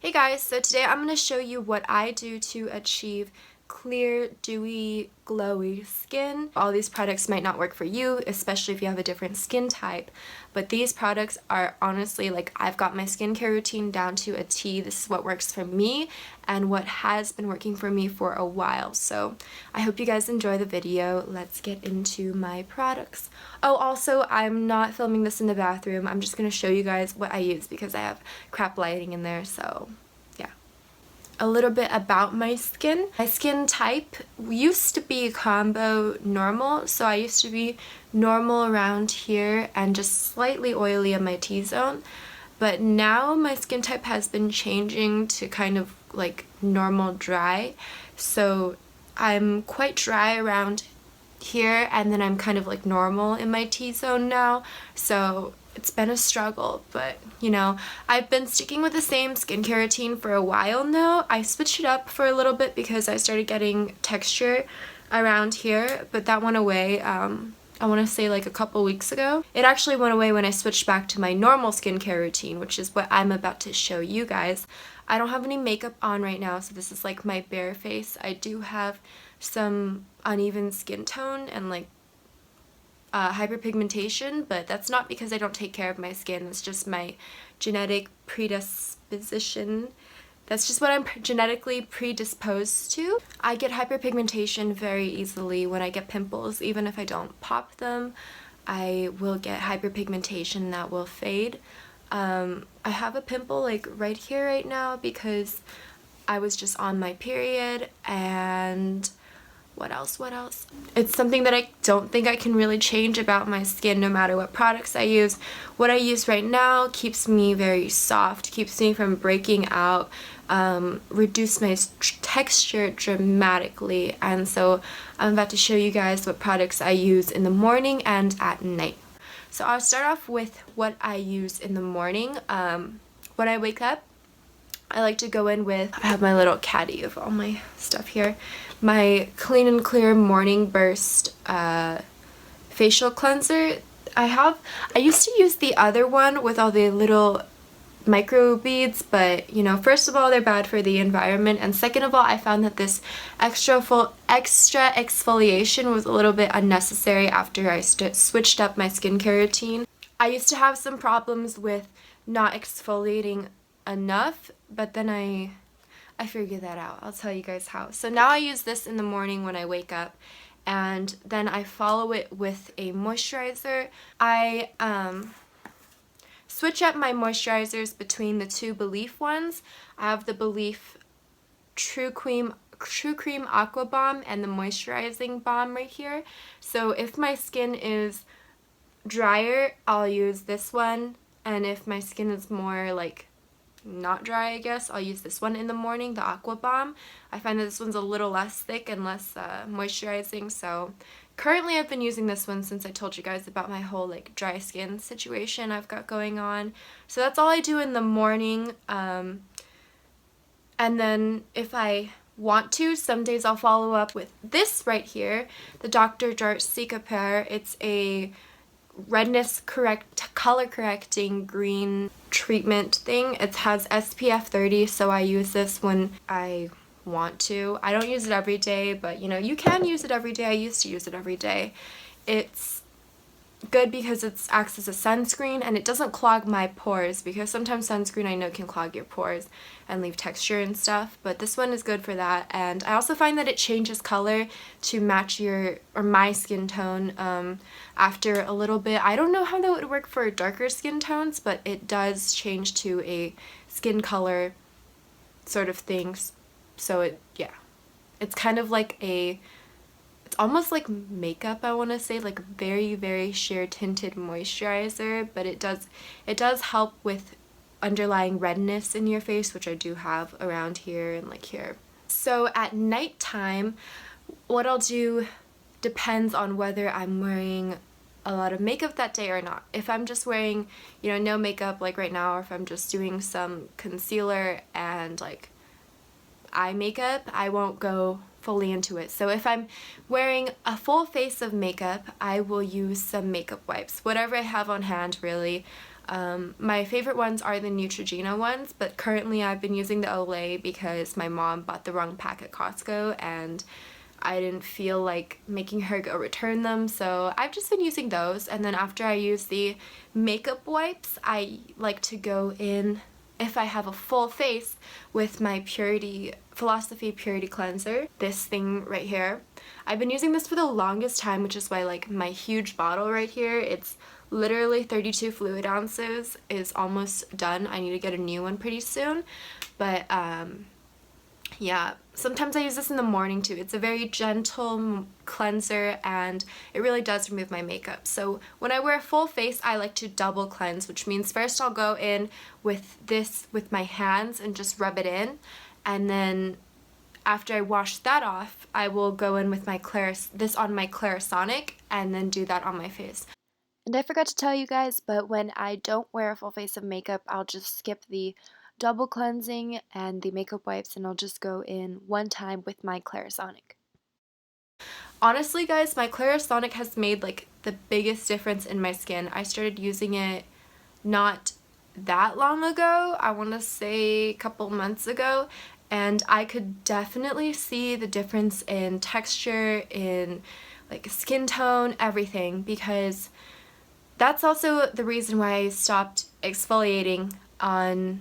Hey guys, so today I'm going to show you what I do to achieve clear, dewy, glowy skin. All these products might not work for you, especially if you have a different skin type, but these products are honestly, like, I've got my skincare routine down to a T. This is what works for me and what has been working for me for a while. So I hope you guys enjoy the video. Let's get into my products. Oh, also, I'm not filming this in the bathroom. I'm just going to show you guys what I use because I have crap lighting in there, so a little bit about my skin. My skin type used to be combo normal, so I used to be normal around here and just slightly oily in my T-zone, but now my skin type has been changing to kind of like normal dry, so I'm quite dry around here and then I'm kind of like normal in my T-zone now, so it's been a struggle, but you know, I've been sticking with the same skincare routine for a while now. I switched it up for a little bit because I started getting texture around here, but that went away I want to say like a couple weeks ago. It actually went away when I switched back to my normal skincare routine, which is what I'm about to show you guys. I don't have any makeup on right now, so this is like my bare face. I do have some uneven skin tone and like hyperpigmentation, but that's not because I don't take care of my skin. It's just my genetic predisposition. That's just what I'm genetically predisposed to. I get hyperpigmentation very easily when I get pimples. Even if I don't pop them, I will get hyperpigmentation that will fade. I have a pimple like right here right now because I was just on my period, and what else? It's something that I don't think I can really change about my skin no matter what products I use. What I use right now keeps me very soft, keeps me from breaking out, reduce my texture dramatically, and so I'm about to show you guys what products I use in the morning and at night. So I'll start off with what I use in the morning. When I wake up, I like to go in with, I have my little caddy of all my stuff here, my Clean and Clear Morning Burst facial cleanser. I used to use the other one with all the little micro beads, but you know, first of all, they're bad for the environment, and second of all, I found that this extra exfoliation was a little bit unnecessary after I switched up my skincare routine. I used to have some problems with not exfoliating enough, but then I figured that out. I'll tell you guys how. So now I use this in the morning when I wake up, and then I follow it with a moisturizer. I switch up my moisturizers between the two Belif ones. I have the Belif True Cream Aqua Balm and the Moisturizing Balm right here. So if my skin is drier, I'll use this one, and if my skin is more like not dry, I guess, I'll use this one in the morning, the Aqua Balm. I find that this one's a little less thick and less moisturizing, so currently I've been using this one since I told you guys about my whole like dry skin situation I've got going on. So that's all I do in the morning, and then if I want to, some days I'll follow up with this right here, the Dr. Jart Cicapair. It's a redness color correcting green treatment thing. It has SPF 30, so I use this when I want to. I don't use it every day, but you know, you can use it every day. I used to use it every day. It's good because it acts as a sunscreen and it doesn't clog my pores, because sometimes sunscreen I know can clog your pores and leave texture and stuff, but this one is good for that. And I also find that it changes color to match my skin tone after a little bit. I don't know how that would work for darker skin tones, but it does change to a skin color sort of thing. So it's kind of like it's almost like makeup, I want to say, like very, very sheer tinted moisturizer, but it does help with underlying redness in your face, which I do have around here and like here. So at nighttime, what I'll do depends on whether I'm wearing a lot of makeup that day or not. If I'm just wearing, you know, no makeup like right now, or if I'm just doing some concealer and like eye makeup, I won't go fully into it. So if I'm wearing a full face of makeup, I will use some makeup wipes, whatever I have on hand really. My favorite ones are the Neutrogena ones, but currently I've been using the Olay because my mom bought the wrong pack at Costco and I didn't feel like making her go return them, so I've just been using those. And then after I use the makeup wipes, I like to go in, if I have a full face, with my Philosophy Purity Cleanser, this thing right here. I've been using this for the longest time, which is why like my huge bottle right here, it's literally 32 fluid ounces, is almost done. I need to get a new one pretty soon, but yeah, sometimes I use this in the morning too. It's a very gentle cleanser and it really does remove my makeup. So when I wear a full face, I like to double cleanse, which means first I'll go in with this with my hands and just rub it in, and then after I wash that off, I will go in with my this on my Clarisonic and then do that on my face. And I forgot to tell you guys, but when I don't wear a full face of makeup, I'll just skip the double cleansing and the makeup wipes, and I'll just go in one time with my Clarisonic. Honestly guys, my Clarisonic has made like the biggest difference in my skin. I started using it not that long ago, I want to say a couple months ago, and I could definitely see the difference in texture, in like skin tone, everything, because that's also the reason why I stopped exfoliating on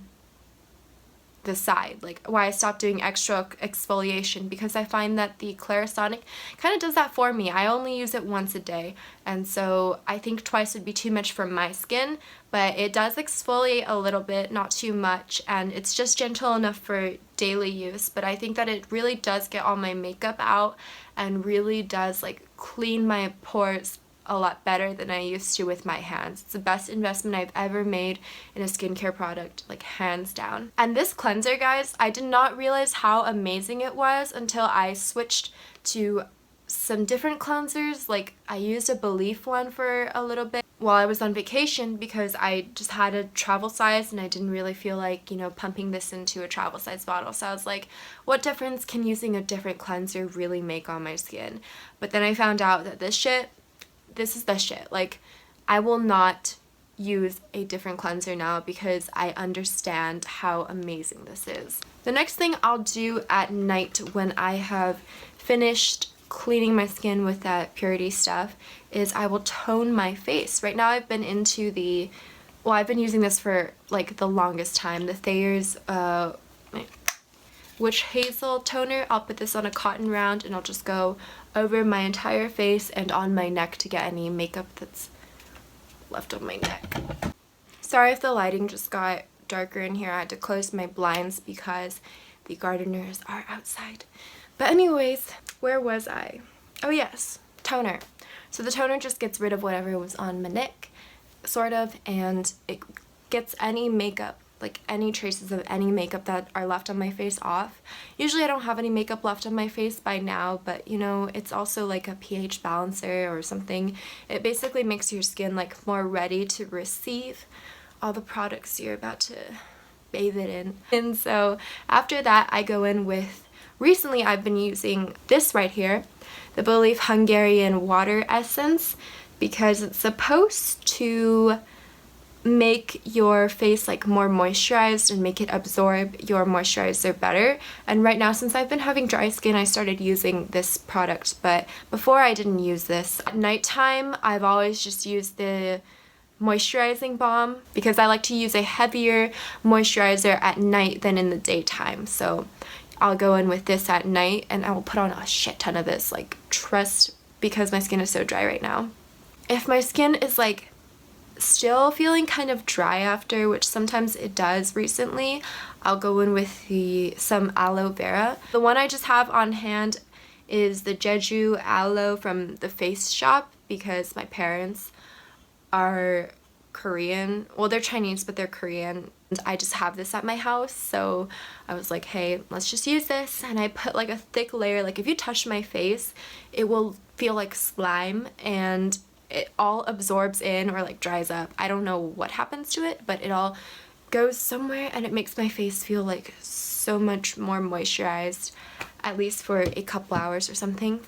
the side, like why I stopped doing extra exfoliation, because I find that the Clarisonic kind of does that for me. I only use it once a day, and so I think twice would be too much for my skin, but it does exfoliate a little bit, not too much, and it's just gentle enough for daily use. But I think that it really does get all my makeup out and really does like clean my pores a lot better than I used to with my hands. It's the best investment I've ever made in a skincare product, like hands down. And this cleanser, guys, I did not realize how amazing it was until I switched to some different cleansers. Like I used a Belif one for a little bit while I was on vacation because I just had a travel size and I didn't really feel like, you know, pumping this into a travel size bottle. So I was like, what difference can using a different cleanser really make on my skin? But then I found out that this is the shit. Like, I will not use a different cleanser now because I understand how amazing this is. The next thing I'll do at night when I have finished cleaning my skin with that purity stuff is I will tone my face. Right now I've been into I've been using this for like the longest time, the Thayer's Witch Hazel toner. I'll put this on a cotton round and I'll just go over my entire face and on my neck to get any makeup that's left on my neck. Sorry if the lighting just got darker in here. I had to close my blinds because the gardeners are outside. But anyways, where was I? Oh yes, toner. So the toner just gets rid of whatever was on my neck, sort of, and it gets any makeup, like any traces of any makeup that are left on my face off. Usually I don't have any makeup left on my face by now, but you know, it's also like a pH balancer or something. It basically makes your skin like more ready to receive all the products you're about to bathe it in. And so after that I go in with, recently I've been using this right here, the Belif Hungarian water essence, because it's supposed to make your face like more moisturized and make it absorb your moisturizer better. And right now, since I've been having dry skin, I started using this product, but before I didn't use this. At nighttime, I've always just used the moisturizing balm because I like to use a heavier moisturizer at night than in the daytime. So I'll go in with this at night and I will put on a shit ton of this, like, trust, because my skin is so dry right now. If my skin is like still feeling kind of dry after, which sometimes it does recently, I'll go in with some aloe vera. The one I just have on hand is the Jeju aloe from the Face Shop because my parents are Korean. Well, they're Chinese, but they're Korean. And I just have this at my house, so I was like, hey, let's just use this. And I put like a thick layer. Like if you touch my face, it will feel like slime and it all absorbs in or like dries up. I don't know what happens to it, but it all goes somewhere and it makes my face feel like so much more moisturized, at least for a couple hours or something.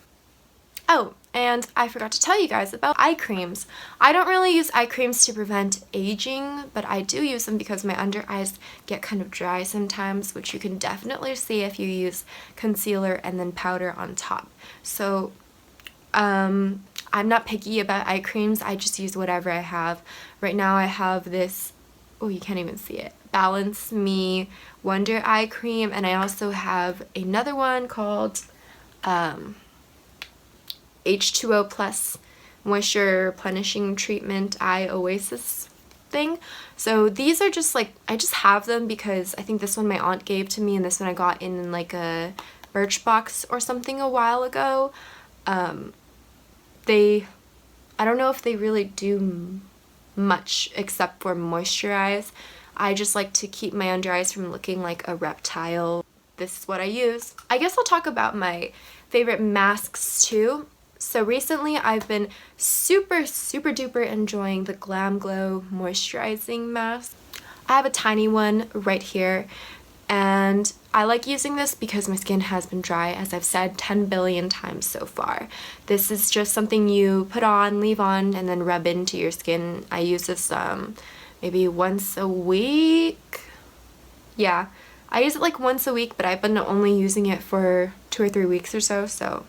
Oh, and I forgot to tell you guys about eye creams. I don't really use eye creams to prevent aging, but I do use them because my under eyes get kind of dry sometimes, which you can definitely see if you use concealer and then powder on top. So I'm not picky about eye creams. I just use whatever I have. Right now I have this, oh, you can't even see it, Balance Me Wonder Eye Cream, and I also have another one called H2O Plus Moisture Replenishing Treatment Eye Oasis thing. So these are just like, I just have them because I think this one my aunt gave to me and this one I got in like a Birchbox or something a while ago. I don't know if they really do much except for moisturize. I just like to keep my under eyes from looking like a reptile. This is what I use. I guess I'll talk about my favorite masks too. So recently I've been super duper enjoying the GlamGlow Moisturizing Mask. I have a tiny one right here, and I like using this because my skin has been dry, as I've said 10 billion times so far. This is just something you put on, leave on, and then rub into your skin. I use this maybe once a week. Yeah, I use it like once a week, but I've been only using it for 2 or 3 weeks or so, so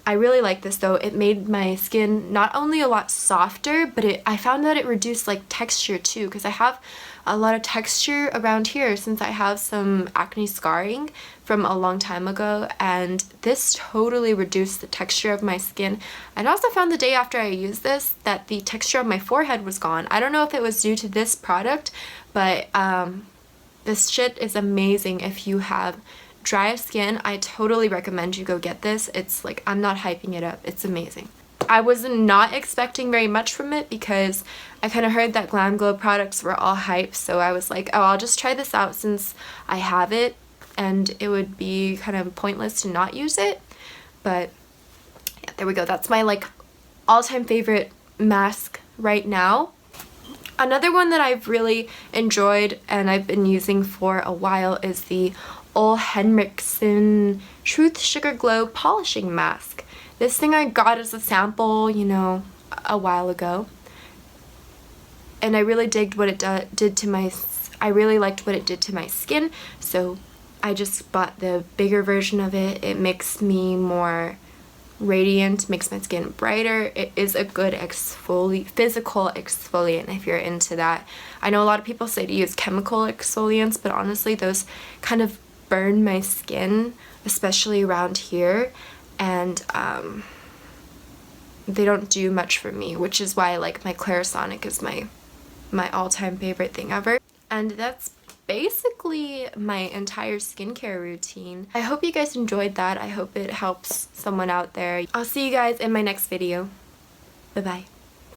I really like this though. It made my skin not only a lot softer, but I found that it reduced like texture too, because I have a lot of texture around here since I have some acne scarring from a long time ago, and this totally reduced the texture of my skin. And I also found the day after I used this that the texture of my forehead was gone. I don't know if it was due to this product, but this shit is amazing if you have dry skin. I totally recommend you go get this. It's like, I'm not hyping it up. It's amazing. I was not expecting very much from it because I kind of heard that GlamGlow products were all hype, so I was like, oh, I'll just try this out since I have it, and it would be kind of pointless to not use it. But yeah, there we go. That's my like all-time favorite mask right now. Another one that I've really enjoyed and I've been using for a while is the Henriksen Truth Sugar Glow Polishing Mask. This thing I got as a sample, you know, a while ago, and I really digged what it did to my, I really liked what it did to my skin, so I just bought the bigger version of it. It makes me more radiant, makes my skin brighter. It is a good physical exfoliant if you're into that. I know a lot of people say to use chemical exfoliants, but honestly those kind of burn my skin, especially around here, and they don't do much for me, which is why like my Clarisonic is my all-time favorite thing ever. And that's basically my entire skincare routine. I hope you guys enjoyed that. I hope it helps someone out there. I'll see you guys in my next video. Bye bye.